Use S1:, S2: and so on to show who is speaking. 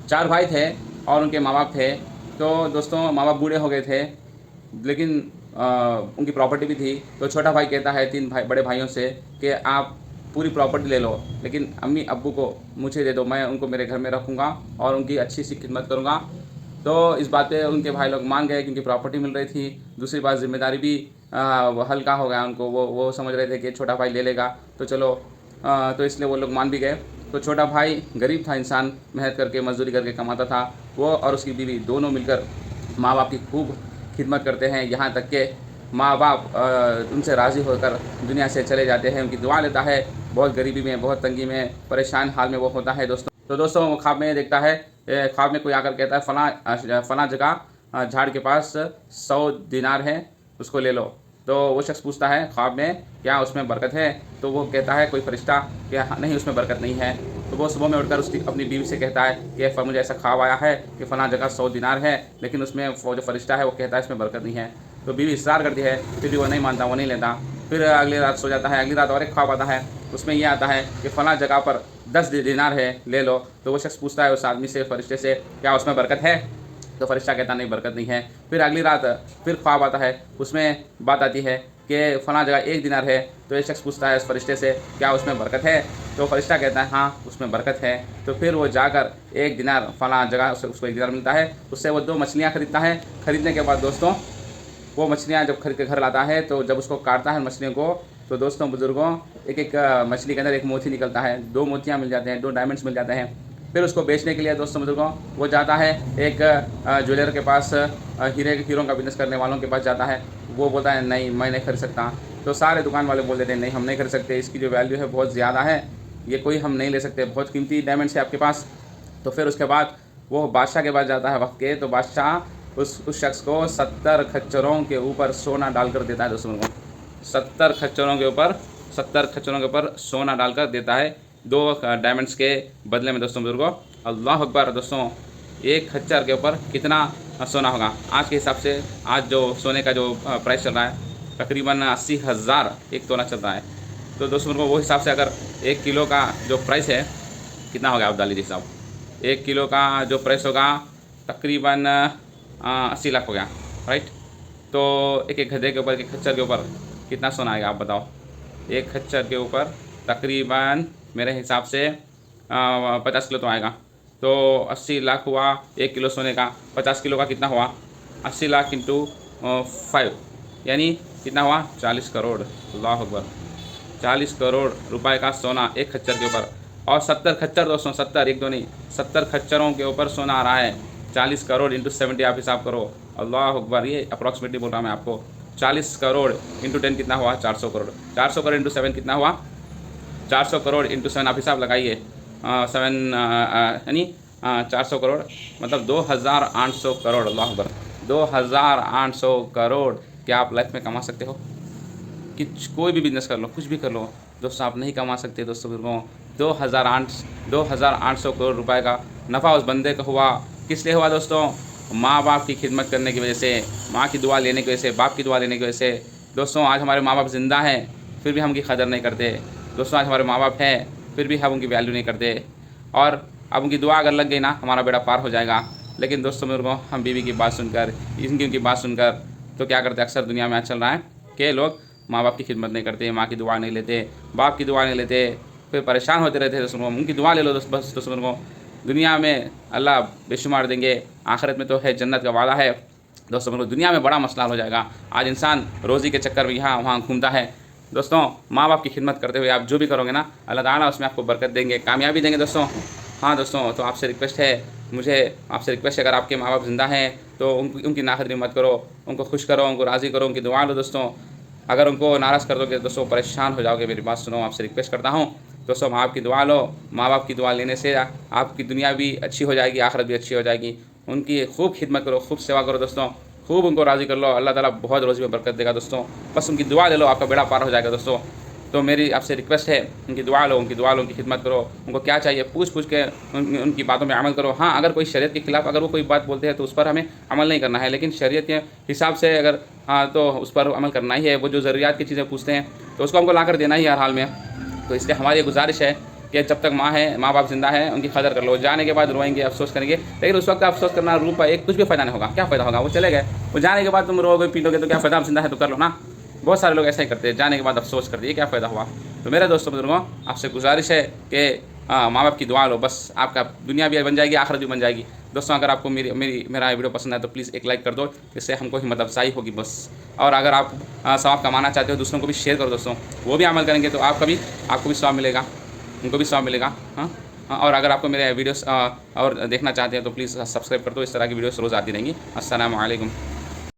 S1: 4 भाई थे और उनके माँ बाप थे। तो दोस्तों माँ बाप बूढ़े हो गए थे, लेकिन उनकी प्रॉपर्टी भी थी। तो छोटा भाई कहता है 3 भाई बड़े भाइयों से कि आप पूरी प्रॉपर्टी ले लो, लेकिन अम्मी अब्बू को मुझे दे दो, मैं उनको मेरे घर में रखूँगा और उनकी अच्छी सी खिदमत करूँगा। तो इस बात पे उनके भाई लोग मान गए, क्योंकि प्रॉपर्टी मिल रही थी। दूसरी बात, जिम्मेदारी भी वो हल्का हो गया उनको। वो समझ रहे थे कि छोटा भाई ले लेगा, तो चलो तो इसलिए वो लोग मान भी गए। तो छोटा भाई गरीब था इंसान, मेहनत करके मजदूरी करके कमाता था। वो और उसकी बीवी दोनों मिलकर माँ बाप की खूब खिदमत करते हैं, यहाँ तक कि माँ बाप उनसे राज़ी होकर दुनिया से चले जाते हैं, उनकी दुआ लेता है। बहुत गरीबी में, बहुत तंगी में, परेशान हाल में वो होता है दोस्तों। तो दोस्तों वो ख्वाब में देखता है, ख्वाब में कोई आकर कहता है फला जगह झाड़ के पास 100 दिनार है, उसको ले लो। तो वो शख्स पूछता है ख्वाब में, क्या उसमें बरकत है? तो वो कहता है कोई फरिश्ता कि नहीं, उसमें बरकत नहीं है। तो वो सुबह में उठकर उसकी अपनी बीवी से कहता है कि मुझे ऐसा ख्वाब आया है कि फ़लाँ जगह 100 दिनार है, लेकिन उसमें वो जो फरिश्ता है वो कहता है इसमें बरकत नहीं है। तो बीवी इसरार करती है, फिर भी वो नहीं मानता, वो नहीं लेता। फिर अगली रात सो जाता है। अगली रात और एक ख्वाब आता है, उसमें ये आता है कि फ़लाँ जगह पर 10 दिनार है, ले लो। तो वो शख्स पूछता है उस आदमी से, फरिश्ते से, क्या उसमें बरकत है? तो फरिश्ता कहता नहीं, बरकत नहीं है। फिर अगली रात फिर ख्वाब आता है, उसमें बात आती है कि फ़लाँ जगह 1 दिनार है। तो ये शख्स पूछता है उस फरिश्ते से, क्या उसमें बरकत है? तो फरिश्ता कहता है हाँ, उसमें बरकत है। तो फिर वो जाकर 1 दिनार फ़लाँ जगह उसको 1 दिनार मिलता है। उससे वो 2 मछलियाँ खरीदता है। खरीदने के बाद दोस्तों वो मछलियाँ जब खरीद के घर लाता है, तो जब उसको काटता है मछलियों को, तो दोस्तों बुजुर्गों, एक एक मछली के अंदर एक मोती निकलता है, 2 मोतियाँ मिल जाते हैं, 2 डायमंड्स मिल जाते हैं। फिर उसको बेचने के लिए दोस्तों बुजुर्गों वो जाता है एक ज्वेलर के पास, हीरों का बिजनेस करने वालों के पास जाता है। वो बोलता है नहीं, मैं नहीं खरीद सकता। तो सारे दुकान वाले बोल देते हैं नहीं, हम नहीं खरीद सकते, इसकी जो वैल्यू है बहुत ज़्यादा है, ये कोई हम नहीं ले सकते, बहुत कीमती डायमंड्स है आपके पास। तो फिर उसके बाद वो बादशाह के पास जाता है वक्त के। तो बादशाह उस शख्स को 70 खच्चरों के ऊपर सोना डालकर देता है दोस्तों को। 70 खच्चरों के ऊपर 70 खच्चरों के ऊपर सोना डालकर देता है 2 डायमंड्स के बदले में दोस्तों बुजुर्गों। अल्लाह अकबर दोस्तों, एक खच्चर के ऊपर कितना सोना होगा आज के हिसाब से? आज जो सोने का जो प्राइस चल रहा है तकरीबन 80,000 एक तोला चल रहा है। तो दोस्तों बुजुर्गों वो हिसाब से अगर 1 किलो का जो प्राइस है कितना होगा, आप डाल लीजिए हिसाब। 1 किलो का जो प्राइस होगा तकरीबन 80 लाख हो गया, राइट। तो एक एक गधे के ऊपर, एक खच्चर के ऊपर कितना सोना आएगा आप बताओ? एक खच्चर के ऊपर तकरीबन मेरे हिसाब से 50 किलो तो आएगा। तो 80 लाख हुआ 1 किलो सोने का, 50 किलो का कितना हुआ? 80 लाख इंटू 5, यानी कितना हुआ? 40 करोड़। अल्लाह अकबर, 40 करोड़ रुपए का सोना एक खच्चर के ऊपर। और 70 खच्चर दोस्तों, 70 एक दो नहीं, 70 खच्चरों के ऊपर सोना आ रहा है। 40 करोड़ इंटू 70 आप हिसाब करो। अल्लाह अकबर, ये अप्रॉक्सीमेटली बोल रहा हूँ मैं आपको। 40 करोड़ इंटू 10 कितना हुआ? 400 करोड़। 400 करोड़ इंटू 7 कितना हुआ? 400 करोड़ इंटू 7 आप हिसाब लगाइए। 7 यानी 400 करोड़ मतलब 2,800 करोड़। अल्लाह अकबर, 2,800 करोड़ क्या आप लाइफ में कमा सकते हो? कि कोई भी बिजनेस कर लो, कुछ भी कर लो दोस्तों, आप नहीं कमा सकते दोस्तों बुजुर्गों। 2,800 करोड़ रुपए का नफ़ा उस बंदे का हुआ। किस लिए हुआ दोस्तों? माँ बाप की खिदमत करने की वजह से, माँ की दुआ लेने की वजह से, बाप की दुआ लेने की वजह से। दोस्तों आज हमारे माँ बाप ज़िंदा हैं फिर भी हम उनकी कदर नहीं करते। दोस्तों आज हमारे माँ बाप हैं फिर भी हम उनकी वैल्यू नहीं करते। और अब उनकी दुआ अगर लग गई ना, हमारा बेड़ा पार हो जाएगा। लेकिन दोस्तों बुजुर्गों, हम बीवी की बात सुनकर, उनकी बात सुनकर तो क्या करते, अक्सर दुनिया में आज चल रहा है कि लोग माँ बाप की खिदमत नहीं करते, माँ की दुआ नहीं लेते, बाप की दुआ नहीं लेते, फिर परेशान होते रहते हैं। दोस्तों उनकी दुआ ले लो दोस्त, बस दोस्तों को दुनिया में अल्लाह बेशुमार देंगे, आखिरत में तो है जन्नत का वादा है। दोस्तों को दुनिया में बड़ा मसला हो जाएगा। आज इंसान रोज़ी के चक्कर में यहाँ वहाँ घूमता है। दोस्तों माँ बाप की खिदमत करते हुए आप जो भी करोगे ना, अल्लाह ताला उसमें आपको बरकत देंगे, कामयाबी देंगे दोस्तों। हाँ दोस्तों, तो आपसे रिक्वेस्ट है, मुझे आपसे रिक्वेस्ट है, अगर आपके माँ बाप ज़िंदा हैं तो उनकी नाखुशी मत करो, उनको खुश करो, उनको राज़ी करो, उनकी दुआ लो दोस्तों। अगर उनको नाराज़ कर दोगे दोस्तों परेशान हो जाओगे। मेरी बात सुनो, आपसे रिक्वेस्ट करता हूँ दोस्तों, माँ बाप की दुआ लो। माँ बाप की दुआ लेने से आपकी दुनिया भी अच्छी हो जाएगी, आखिरत भी अच्छी हो जाएगी। उनकी खूब खिदमत करो, खूब सेवा करो दोस्तों, खूब उनको राज़ी कर लो। अल्लाह ताला बहुत रोज़ी में बरकत देगा दोस्तों। बस उनकी दुआ ले लो, आपका बेड़ा पार हो जाएगा दोस्तों। तो मेरी आपसे रिक्वेस्ट है, उनकी दुआ लो, उनकी खिदमत करो। उनको क्या चाहिए पूछ पूछ के उनकी बातों में अमल करो। हाँ, अगर कोई शरीयत के खिलाफ अगर वो कोई बात बोलते हैं तो उस पर हमें अमल नहीं करना है, लेकिन शरीयत के हिसाब से अगर हाँ तो उस पर अमल करना ही है। वो जो ज़रूरियात की चीज़ें पूछते हैं तो उसको हमको ला कर देना ही हर हाल में। तो इसलिए हमारी गुजारिश है कि जब तक माँ बाप जिंदा है उनकी कदर कर लो, जाने के बाद रोएंगे, अफसोस करेंगे, लेकिन उस वक्त अफसोस करना रूप एक कुछ भी फ़ायदा नहीं होगा। क्या फ़ायदा होगा, वो चले गए, वो जाने के बाद तुम रोगे पीटोगे तो क्या फ़ायदा, आप जिंदा है तो कर लो ना। बहुत सारे लोग ऐसा ही करते हैं, जाने के बाद अफसोस करते हैं, क्या फ़ायदा हुआ। तो मेरे दोस्तों बुजुर्गों, आपसे गुजारिश है कि माँ बाप की दुआ लो, बस आपका दुनिया भी बन जाएगी, आखिरत भी बन जाएगी। दोस्तों अगर आपको मेरा वीडियो पसंद है तो प्लीज़ एक लाइक कर दो, इससे हमको हिम्मत अफजाई होगी बस। और अगर आप सवाब कमाना चाहते हो दूसरों को भी शेयर करो दोस्तों, वो भी अमल करेंगे तो आपको भी सवाब मिलेगा, उनको भी सवाब मिलेगा। हाँ, और अगर आपको मेरे वीडियोस और देखना चाहते हैं तो प्लीज़ सब्सक्राइब कर दो, इस तरह की वीडियोस रोज़ आती रहेंगी। अस्सलामु अलैकुम।